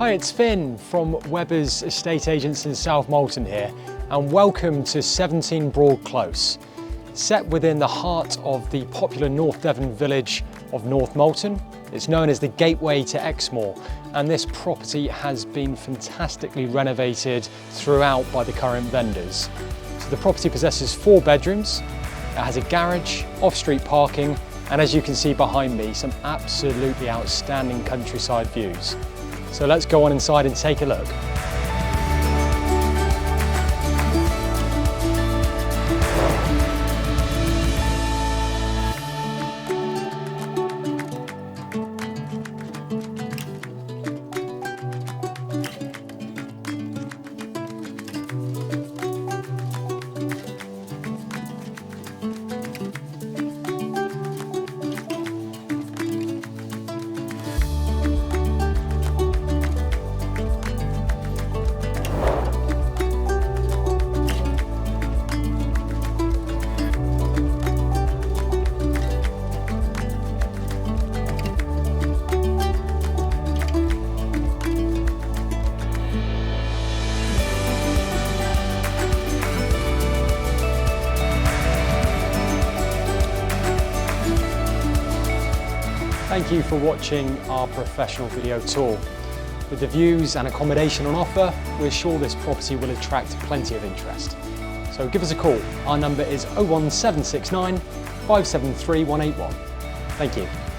Hi, it's Finn from Webber's Estate Agents in South Molton here, and welcome to 17 Broad Close. Set within the heart of the popular North Devon village of North Molton, it's known as the gateway to Exmoor, and this property has been fantastically renovated throughout by the current vendors. So the property possesses 4 bedrooms, it has a garage, off-street parking, and as you can see behind me, some absolutely outstanding countryside views. So let's go on inside and take a look. Thank you for watching our professional video tour. With the views and accommodation on offer, we're sure this property will attract plenty of interest. So give us a call. Our number is 01769 573 181. Thank you.